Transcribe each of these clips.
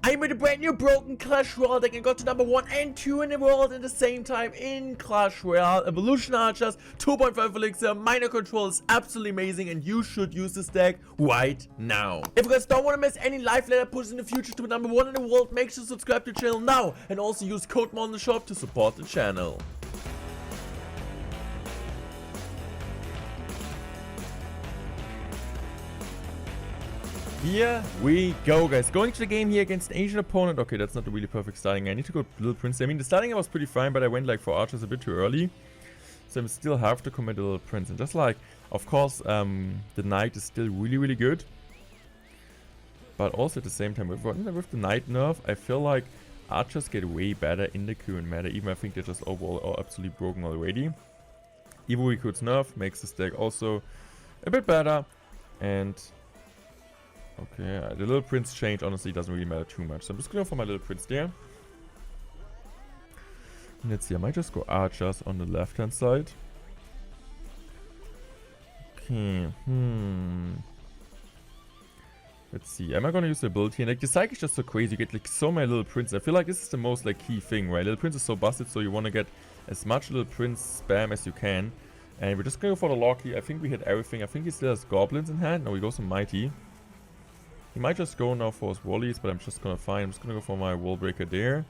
I made a brand new broken Clash Royale deck and got to number 1 and 2 in the world at the same time in Clash Royale. Evolution Archers, 2.5 Elixir, minor control is absolutely amazing and you should use this deck right now. If you guys don't want to miss any live letter pushes in the future to number 1 in the world, make sure to subscribe to the channel now and also use code MORE in the shop to support the channel. Here we go, guys. Going to the game here against an Asian opponent. Okay, that's not a really perfect starting. I need to go Little Prince. I mean, the starting was pretty fine, but I went like for archers a bit too early. So I still have to commit a Little Prince. And just like, of course, the Knight is still really, really good. But also at the same time, with the Knight nerf, I feel like archers get way better in the current meta. Even I think they're just overall absolutely broken already. Evo Recruit's nerf makes this deck also a bit better. And okay, the Little Prince change honestly doesn't really matter too much. So I'm just going for my Little Prince there. And let's see, I might just go archers on the left hand side. Okay, let's see, am I gonna use the ability? And like the cycle is just so crazy, you get like so many Little Prince. I feel like this is the most like key thing, right? Little Prince is so busted, so you want to get as much Little Prince spam as you can. And we're just gonna go for the Loki. I think we hit everything. I think he still has goblins in hand. No, we go some mighty. He might just go now for his wallies, but I'm just gonna find. I'm just gonna go for my wall breaker there.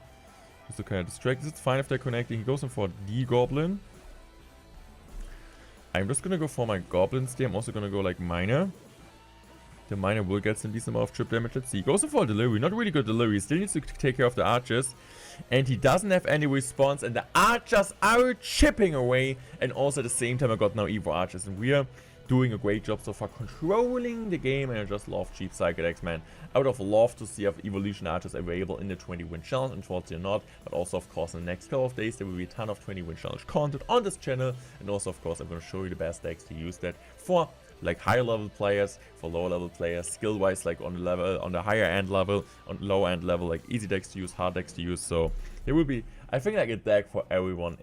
Just to kind of distract. It's fine if they're connecting. He goes in for the goblin. I'm just gonna go for my goblins there. I'm also gonna go like miner. The miner will get some decent amount of trip damage. Let's see. He goes in for a delivery. Not really good delivery. He still needs to take care of the archers. And he doesn't have any response. And the archers are chipping away. And also at the same time I got now Evo archers. And we are doing a great job so far controlling the game, and I just love cheap cycle decks, man. I would have loved to see evolution archers available in the 20-win challenge. Unfortunately not, but also of course in the next couple of days there will be a ton of 20-win challenge content on this channel, and also of course I'm going to show you the best decks to use that for like higher level players, for lower level players, skill wise, like on the level, on the higher end level, on lower end level, like easy decks to use, hard decks to use. So there will be, I think, like a deck for everyone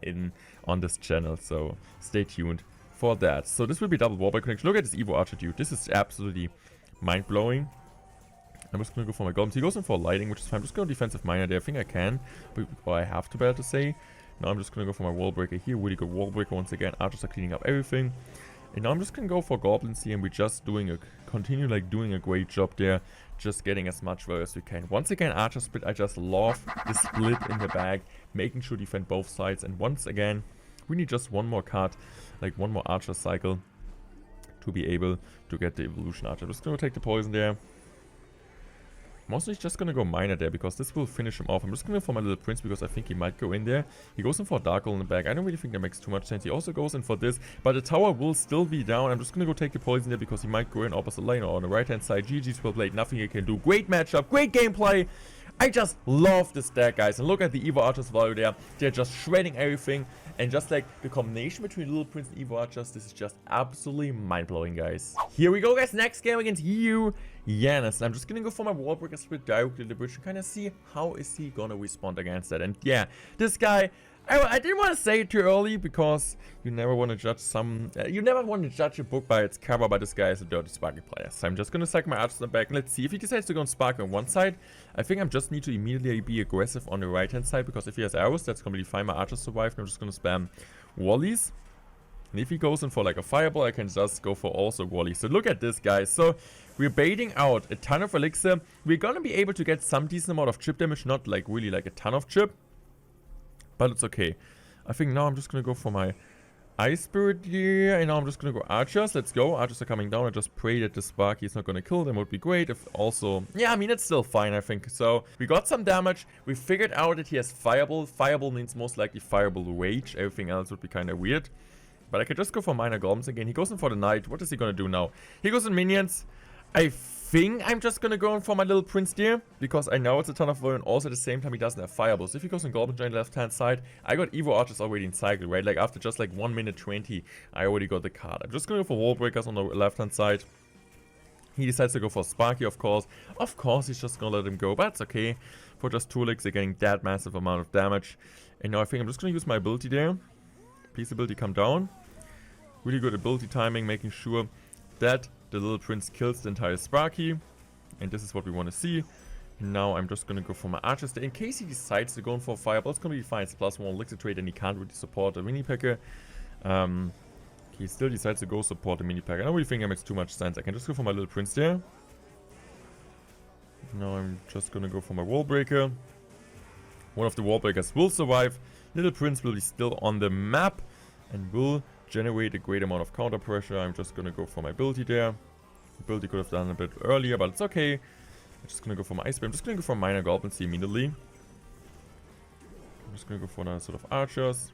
on this channel, so stay tuned for that. So this will be double warbreak connection. Look at this Evo Archer dude. This is absolutely mind-blowing. I'm just gonna go for my goblins. He goes in for lighting, which is fine. I'm just gonna defensive miner there. I think I can, or I have to, better to say. Now I'm just gonna go for my wall breaker here. Really good wall breaker once again. Archers are cleaning up everything. And now I'm just gonna go for goblins here, and we're just continue like doing a great job there, just getting as much value as we can. Once again, archer split. I just love the split in the bag, making sure to defend both sides. And once again, we need just one more card, like one more archer cycle to be able to get the evolution archer. I'm just going to take the poison there. I'm also just going to go miner there because this will finish him off. I'm just going to go for my Little Prince because I think he might go in there. He goes in for Dark Hole in the back. I don't really think that makes too much sense. He also goes in for this, but the tower will still be down. I'm just going to go take the poison there because he might go in opposite lane or on the right hand side. GG's well played. Nothing he can do. Great matchup. Great gameplay. I just love this deck, guys, and look at the Evo Archers value there. They're just shredding everything, and just like the combination between Little Prince and Evo Archers, this is just absolutely mind-blowing, guys. Here we go, guys. Next game against you, Yanis. I'm just gonna go for my wall breaker split directly to the bridge and kind of see how is he gonna respond against that. And yeah, this guy, I didn't want to say it too early because you never want to judge a book by its cover, but this guy is a dirty Sparky player. So I'm just going to sack my archers in the back and let's see if he decides to go on Sparky on one side. I think I just need to immediately be aggressive on the right hand side because if he has arrows, that's completely fine. My archers survive. I'm just going to spam wallies. And if he goes in for like a fireball, I can just go for also wallies. So look at this, guys. So we're baiting out a ton of elixir. We're going to be able to get some decent amount of chip damage, not like really like a ton of chip. But it's okay. I think now I'm just going to go for my Ice Spirit here. And now I'm just going to go Archers. Let's go. Archers are coming down. I just pray that the Sparky is not going to kill them. Would be great. If also, yeah, I mean, it's still fine, I think. So we got some damage. We figured out that he has Fireball. Fireball means most likely Fireball Rage. Everything else would be kind of weird. But I could just go for minor goblins again. He goes in for the Knight. What is he going to do now? He goes in minions. I think I'm just going to go in for my Little Prince there, because I know it's a ton of value, and also at the same time he doesn't have fireballs. If he goes in Goblin Giant left hand side, I got Evo Archers already in cycle, right? Like after just like 1 minute 20, I already got the card. I'm just going to go for Wall Breakers on the left hand side. He decides to go for Sparky, of course. Of course, he's just going to let him go, but it's okay. For just 2 licks, they're getting that massive amount of damage. And now I think I'm just going to use my ability there. Peace ability come down. Really good ability timing, making sure that the Little Prince kills the entire Sparky. And this is what we want to see. Now I'm just gonna go for my archers there. In case he decides to go in for a fireball, it's gonna be fine. It's +1 elixir trade and he can't really support a mini Pekka. He still decides to go support the mini Pekka. I don't really think that makes too much sense. I can just go for my little prince there. Now I'm just gonna go for my wall breaker. One of the wall breakers will survive. Little prince will be still on the map and will generate a great amount of counter pressure. I'm just gonna go for my ability there. Ability could have done a bit earlier, but it's okay. I'm just gonna go for my ice bear. I'm just gonna go for minor goblins immediately. I'm just gonna go for another sort of archers.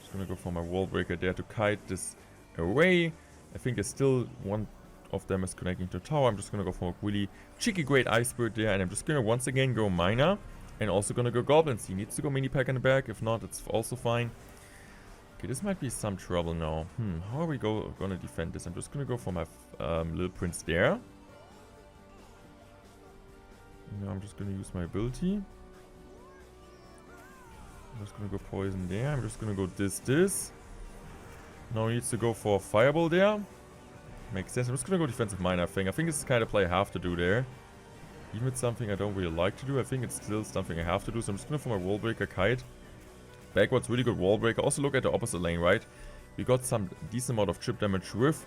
Just gonna go for my wall breaker there to kite this away. I think there's still one of them is connecting to tower. I'm just gonna go for a really cheeky great ice bird there, and I'm just gonna once again go minor and also gonna go goblins. He needs to go mini pack in the back. If not, it's also fine. Okay, this might be some trouble now. How are we gonna defend this? I'm just gonna go for my little prince there. Now I'm just gonna use my ability. I'm just gonna go poison there. I'm just gonna go this. Now he needs to go for a fireball there. Makes sense. I'm just gonna go defensive mine, I think. I think this is the kind of play I have to do there. Even if it's something I don't really like to do, I think it's still something I have to do. So I'm just gonna go for my wall breaker kite. Backwards, really good wall breaker. Also look at the opposite lane, right? We got some decent amount of chip damage with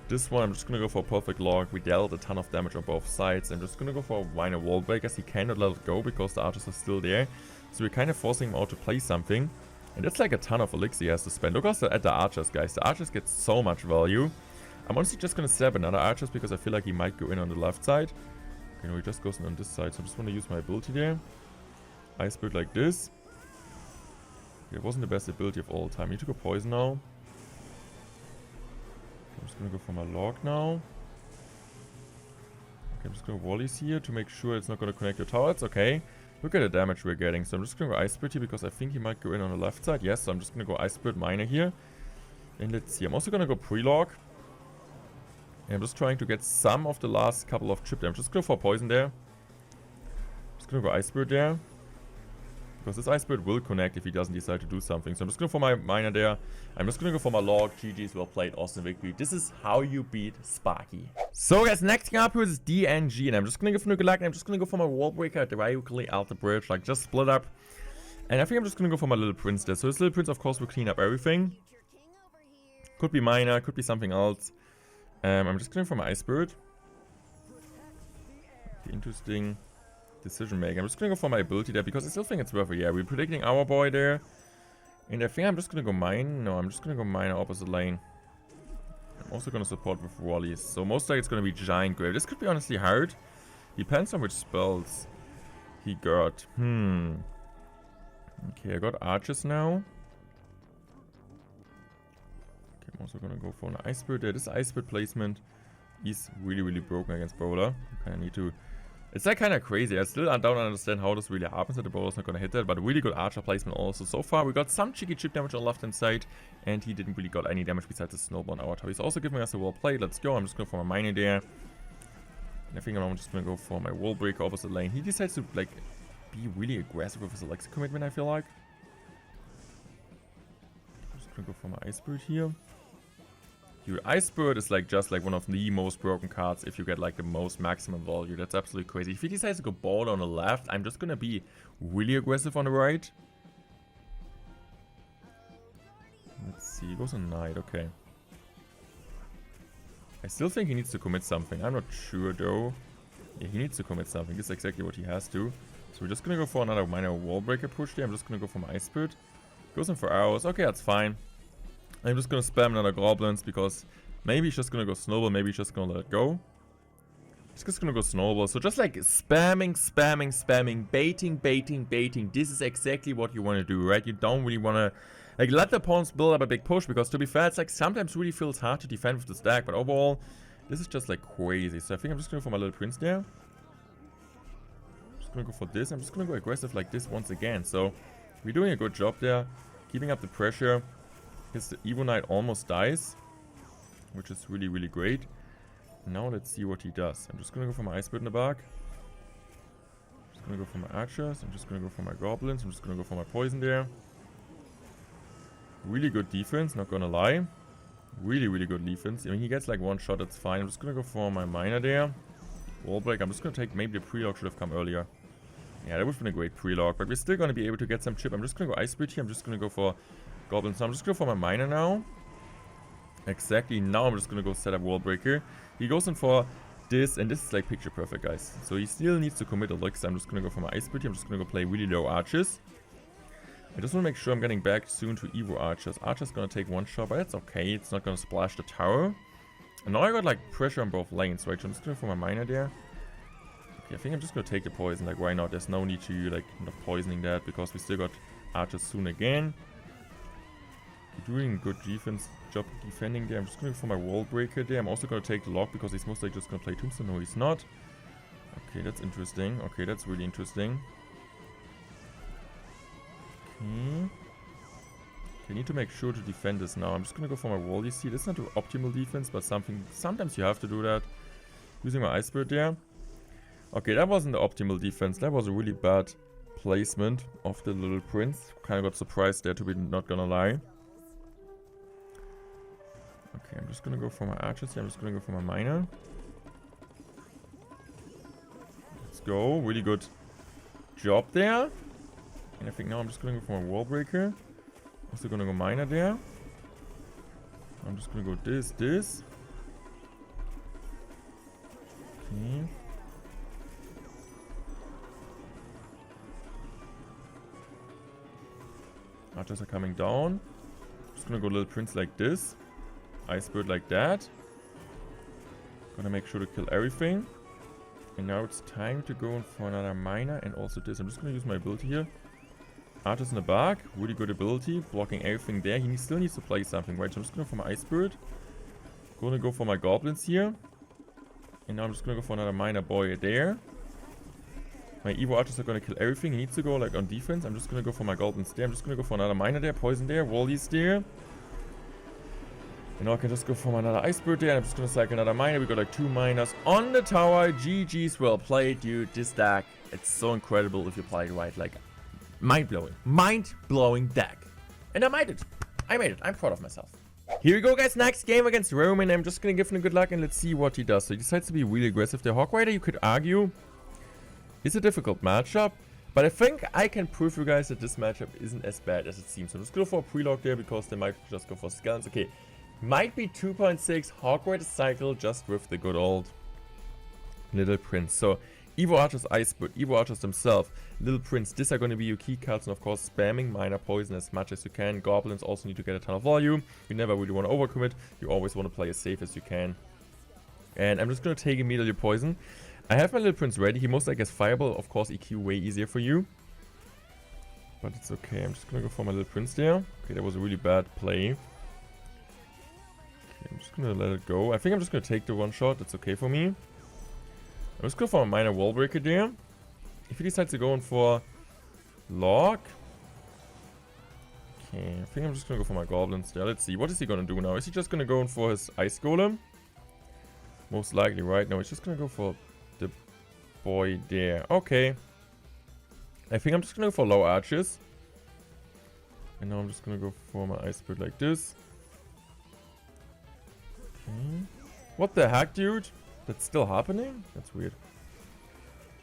this one. I'm just gonna go for a perfect log. We dealt a ton of damage on both sides. I'm just gonna go for minor wall breakers. He cannot let it go because the archers are still there. So we're kind of forcing him out to play something. And that's like a ton of elixir he has to spend. Look also at the archers, guys. The archers get so much value. I'm honestly just gonna stab another archers because I feel like he might go in on the left side. Okay, no, he just goes in on this side. So I just want to use my ability there. Ice bird like this. It wasn't the best ability of all time. I need to go poison now. I'm just gonna go for my log now. Okay, I'm just gonna wallies here to make sure it's not gonna connect the tower. It's okay. Look at the damage we're getting. So I'm just gonna go ice bird here because I think he might go in on the left side. Yes, so I'm just gonna go ice bird miner here. And let's see. I'm also gonna go pre-log. And I'm just trying to get some of the last couple of chip damage. Just go for poison there. Just gonna go ice bird there. Because this ice bird will connect if he doesn't decide to do something. So I'm just going for my miner there. I'm just going to go for my log. GG's, well played, awesome victory. This is how you beat Sparky. So guys, next thing up here is DNG. And I'm just going to go for Nugalak. And I'm just going to go for my wall breaker directly out the bridge. Like, just split up. And I think I'm just going to go for my little prince there. So this little prince, of course, will clean up everything. Could be miner, could be something else. I'm just going for my ice bird. Okay, interesting decision making. I'm just gonna go for my ability there because I still think it's worth it. Yeah, we're predicting our boy there. And I think I'm just gonna go mine. No, I'm just gonna go mine opposite lane. I'm also gonna support with Wallies. So most likely it's gonna be Giant Grave. This could be honestly hard. Depends on which spells he got. Okay, I got archers now. Okay, I'm also gonna go for an ice bird there. This ice bird placement is really broken against Bowler. You kinda need to. It's like kind of crazy. I still don't understand how this really happens that the bowler's not going to hit that, but a really good archer placement also. So far, we got some cheeky chip damage on the left-hand side, and he didn't really got any damage besides the snowball on our tower. He's also giving us a well play. Let's go. I'm just going for my miner there. And I think I'm just going to go for my wall breaker opposite lane. He decides to, like, be really aggressive with his elixir commitment, I feel like. I'm just going to go for my ice bird here. Your ice bird is like just like one of the most broken cards if you get like the most maximum value. That's absolutely crazy. If he decides to go ball on the left, I'm just gonna be really aggressive on the right. Let's see, he goes on knight, okay. I still think he needs to commit something. I'm not sure though. Yeah, he needs to commit something. This is exactly what he has to. So we're just gonna go for another minor wall breaker push there. I'm just gonna go for my ice bird. Goes in for arrows. Okay, that's fine. I'm just gonna spam another goblins because maybe he's just gonna go snowball, maybe he's just gonna let it go. He's just gonna go snowball. So just like spamming, baiting. This is exactly what you wanna do, right? You don't really wanna like let the opponents build up a big push because to be fair, it's like sometimes really feels hard to defend with the stack, but overall, this is just like crazy. So I think I'm just gonna go for my little prince there. I'm just gonna go for this. I'm just gonna go aggressive like this once again. So we're doing a good job there, keeping up the pressure. His Evo Knight almost dies, which is really great. Now let's see what he does. I'm just gonna go for my ice bird in the back. I'm just gonna go for my archers. I'm just gonna go for my goblins. I'm just gonna go for my poison there. Really good defense, not gonna lie. Really good defense. I mean, he gets like one shot, that's fine. I'm just gonna go for my miner there. Wall break. I'm just gonna take, maybe the pre-log should have come earlier. Yeah, that would have been a great pre-log, but we're still gonna be able to get some chip. I'm just gonna go Ice Spirit here. I'm just gonna go for Goblins. So I'm just gonna go for my Miner now. Exactly, now I'm just gonna go set up Wall Breaker. He goes in for this, and this is like picture perfect, guys. So he still needs to commit Elixir. I'm just gonna go for my Ice Spirit here. I'm just gonna go play really low archers. I just want to make sure I'm getting back soon to Evo archers. Archer's gonna take one shot, but that's okay. It's not gonna splash the tower. And now I got like pressure on both lanes, right? So I'm just gonna go for my Miner there. Okay, I think I'm just gonna take the poison. Like, why not? There's no need to like not poisoning that because we still got archers soon again. Doing good defense job defending there. I'm just gonna go for my Wall Breaker there. I'm also gonna take the log because he's most likely just gonna play Tombstone. No, he's not. Okay, that's interesting. Okay, that's really interesting. Okay. I need to make sure to defend this now. I'm just gonna go for my wall. You see, this is not the optimal defense, but sometimes you have to do that. Using my Ice Spirit there. Okay, that wasn't the optimal defense. That was a really bad placement of the Little Prince. Kind of got surprised there, to be not gonna lie. Okay, I'm just gonna go for my archers here. I'm just gonna go for my Miner. Let's go. Really good job there. And I think now I'm just gonna go for my Wall Breaker. Also gonna go Miner there. I'm just gonna go this. Okay. Archers are coming down. Just gonna go Little Prince like this. Ice Bird like that. Gonna make sure to kill everything. And now it's time to go in for another Miner and also this. I'm just gonna use my ability here. Archers in the back. Really good ability. Blocking everything there. He still needs to play something, right? So I'm just gonna go for my Ice Bird. Gonna go for my Goblins here. And now I'm just gonna go for another Miner boy there. My Evo Archers are gonna kill everything. He needs to go like on defense. I'm just gonna go for my Goblins there. I'm just gonna go for another Miner there. Poison there. Wally's there. And now I can just go for another Ice Bird there. I'm just gonna cycle another Miner. We got like 2 miners on the tower. GG's, well played, dude. This deck, it's so incredible if you play it right. Like, mind-blowing deck. And I made it. I'm proud of myself. Here we go, guys. Next game against Roman. I'm just gonna give him good luck and let's see what he does. So he decides to be really aggressive. The Hog Rider, you could argue, is a difficult matchup. But I think I can prove you guys that this matchup isn't as bad as it seems. So I'm just gonna go for a pre-log there because they might just go for Skeletons. Okay. Might be 2.6 Hog Rider cycle just with the good old Little Prince. So Evo Archers, Ice Bird, Evo Archers themselves, Little Prince, these are going to be your key cards, and of course spamming Miner Poison as much as you can. Goblins also need to get a ton of volume. You never really want to overcommit. You always want to play as safe as you can. And I'm just going to take immediately Poison. I have my Little Prince ready. He most likely has Fireball. Of course, EQ way easier for you. But it's okay. I'm just going to go for my Little Prince there. Okay, that was a really bad play. I'm just gonna let it go. I think I'm just gonna take the one shot. That's okay for me. I'm just going for a Miner Wall Breaker there. If he decides to go in for Log. Okay, I think I'm just gonna go for my Goblins there. Let's see. What is he gonna do now? Is he just gonna go in for his Ice Golem? Most likely, right? No, he's just gonna go for the boy there. Okay. I think I'm just gonna go for low arches. And now I'm just gonna go for my Ice Bird like this. What the heck, dude? That's still happening? That's weird.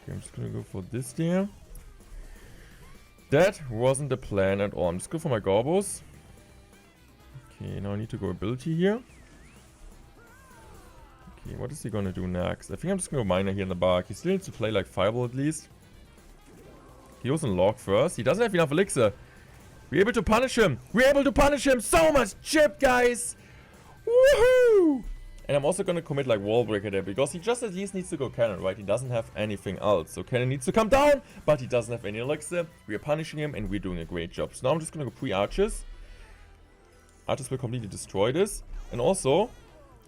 Okay, I'm just gonna go for this there. That wasn't the plan at all. I'm just going for my Gorbos. Okay, now I need to go ability here. Okay, what is he gonna do next? I think I'm just gonna go Miner here in the back. He still needs to play like Fireball at least. He goes in Log first. He doesn't have enough Elixir. We're able to punish him. We're able to punish him. So much chip, guys. Woohoo! And I'm also gonna commit like Wall Breaker there because he just at least needs to go Cannon, right? He doesn't have anything else. So Cannon needs to come down, but he doesn't have any Elixir. We are punishing him and we're doing a great job. So now I'm just gonna go pre-Archers. Archers will completely destroy this. And also,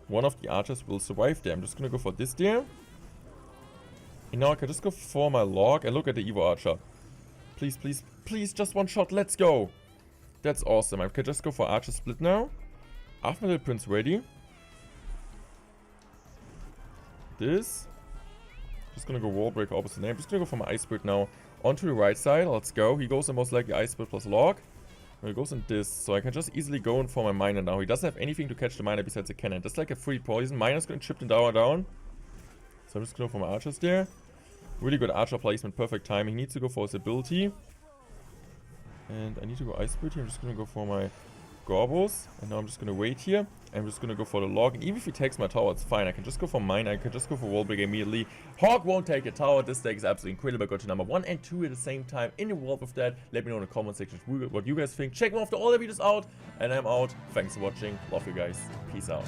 one of the Archers will survive there. I'm just gonna go for this there. And now I can just go for my Log and look at the Evo Archer. Please, please, please, just one shot. Let's go. That's awesome. I can just go for Archer Split now. I have my Little Prince ready. This. Just gonna go Wall Breaker opposite name. Just gonna go for my Ice Spirit now. Onto the right side. Let's go. He goes in most likely Ice Spirit plus Log. And he goes in this. So I can just easily go in for my Miner now. He doesn't have anything to catch the Miner besides a Cannon. That's like a free poison. Miner's gonna chip the tower down. So I'm just going for my archers there. Really good archer placement, perfect timing. He needs to go for his ability. And I need to go Ice Spirit here. I'm just going to go for my Gorbos. And now I'm just going to wait here. I'm just going to go for the log. And even if he takes my tower, it's fine. I can just go for mine. I can just go for Wall Break immediately. Hog won't take a tower. This deck is absolutely incredible. I got to number 1 and 2 at the same time in the world with that. Let me know in the comment section what you guys think. Check me after all the videos out. And I'm out. Thanks for watching. Love you guys. Peace out.